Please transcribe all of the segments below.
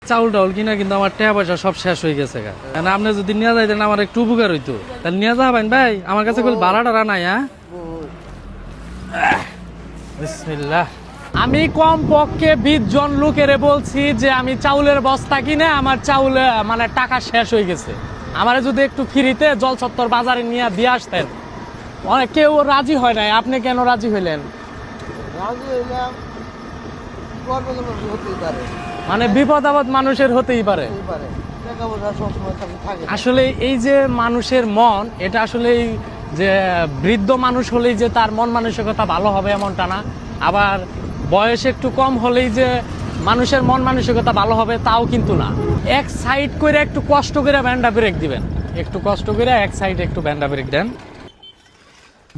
চাউল টাউল কিনা কিন্তু আমার টাকা পয়সা সব শেষ হয়ে গেছে। কারণ আপনি যদি নিয়ে যাইতেন আমার একটু উপকার হইতো। তাহলে নিয়ে যাবেন ভাই, আমার কাছে কোনো ভাড়া টাড়া নাই। বিসমিল্লাহ। আমি কম পক্ষে 20 জন লোকের বলছি যে আমি চাউলের বস্তা কিনে আমার চাউলে মানে টাকা শেষ হয়ে গেছে, আমার যদি একটু ফ্রিতে জলচত্বর বাজারে নিয়ে দিয়ে আসতেন। অনেক কেউ রাজি হয় নাই, আপনি কেন রাজি হইলেন? মানে বিপদ আপদ মানুষের হতেই পারে। আসলে এই যে মানুষের মন, এটা আসলে যে বৃদ্ধ মানুষ হলেই যে তার মন মানসিকতা ভালো হবে এমনটা না, আবার বয়স একটু কম হলেই যে মানুষের মন মানসিকতা ভালো হবে তাও কিন্তু না। এক সাইড করে একটু কষ্ট করে ব্যান্ডা ব্রেক দিবেন, একটু কষ্ট করে এক সাইড একটু ব্যান্ডা ব্রেক দেন।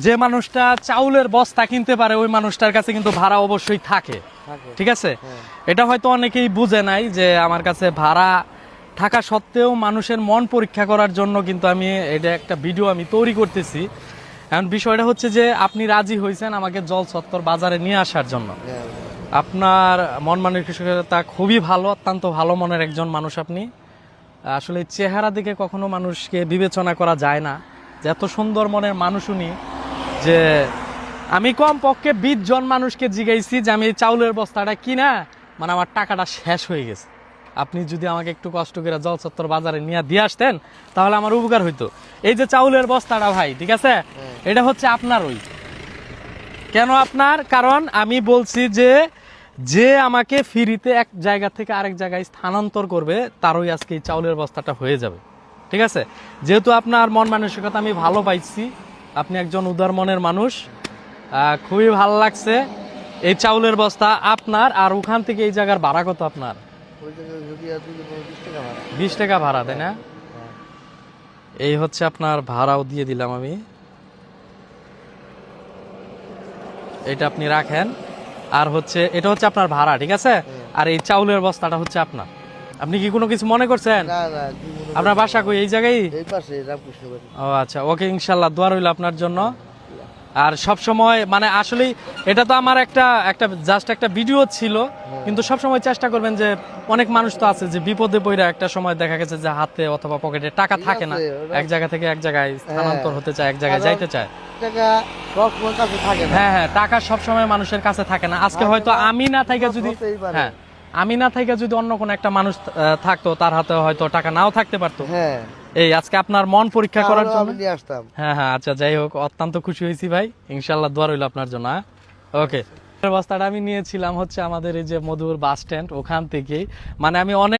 যে মানুষটা চাউলের বস্তা কিনতে পারে ওই মানুষটার কাছে কিন্তু ভাড়া অবশ্যই থাকে, ঠিক আছে? এটা হয়তো অনেকেই বুঝে নাই যে আমার কাছে ভাড়া থাকা সত্ত্বেও মানুষের মন পরীক্ষা করার জন্য কিন্তু আমি এটা একটা ভিডিও আমি তৈরি করতেছি। এখন বিষয়টা হচ্ছে যে আপনি রাজি হয়েছেন আমাকে জলচত্বর বাজারে নিয়ে আসার জন্য। আপনার মন মানসিকতা খুবই ভালো, অত্যন্ত ভালো মনের একজন মানুষ আপনি। আসলে চেহারা দেখে কখনো মানুষকে বিবেচনা করা যায় না যে এত সুন্দর মনের মানুষ উনি। যে আমি কম পক্ষে 20 জন মানুষকে জিজ্ঞাইছি যে আমি এই চাউলের বস্তাটা কিনা মানে আমার টাকাটা শেষ হয়ে গেছে, আপনি যদি আমাকে একটু কষ্ট করে জলচত্বর বাজারে নিয়ে দিয়ে আসতেন তাহলে আমার উপকার হইতো। এই যে চাউলের বস্তাটা ভাই, ঠিক আছে, এটা হচ্ছে আপনার। ওই কেন আপনার? কারণ আমি বলছি যে যে আমাকে ফ্রিতে এক জায়গা থেকে আরেক জায়গায় স্থানান্তর করবে তারই আজকে এই চাউলের বস্তাটা হয়ে যাবে, ঠিক আছে? যেহেতু আপনার মন মানসিকতা আমি ভালো পাইছি, আপনি একজন উদার মনের মানুষ, খুবই ভালো লাগছে। এই চাউলের বস্তা আপনার। আর ওখান থেকে এই জায়গার ভাড়া কত আপনার? 20 টাকা ভাড়া, তাই না? এই হচ্ছে আপনার ভাড়াও দিয়ে দিলাম আমি, এটা আপনি রাখেন। আর হচ্ছে এটা হচ্ছে আপনার ভাড়া, ঠিক আছে? আর এই চাউলের বস্তাটা হচ্ছে আপনার। আপনি কি কোনো কিছু মনে করছেন? আপনার বাসা কই? এই জায়গায়? ও আচ্ছা, ওকে, ইনশাল্লাহ দোয়া রইল আপনার জন্য। আর সব সময় মানে আসলে এটা তো আমার একটা জাস্ট একটা ভিডিও ছিল, কিন্তু সব সময় চেষ্টা করবেন যে অনেক মানুষ তো আছে যে বিপদে পড়ে একটা সময় দেখা গেছে যে হাতে অথবা পকেটে টাকা থাকে না, এক জায়গা থেকে এক জায়গায় স্থানান্তর হতে চায়, এক জায়গায় যাইতে চায়। হ্যাঁ হ্যাঁ, টাকা সব সময় মানুষের কাছে থাকে না। আজকে হয়তো আমি না থাইকা যদি আমি না থাইকা যদি অন্য কোনো একটা মানুষ থাকতো, তার হাতে হয়তো টাকা নাও থাকতে পারতো। এই আজকে আপনার মন পরীক্ষা করার জন্য হ্যাঁ হ্যাঁ, আচ্ছা যাই হোক, অত্যন্ত খুশি হয়েছি ভাই, ইনশাল্লাহ দোয়া রইল আপনার জন্য। ওকে, বস্তাটা আমি নিয়েছিলাম হচ্ছে আমাদের এই যে মধুর বাস স্ট্যান্ড, ওখান থেকেই। মানে আমি অনেক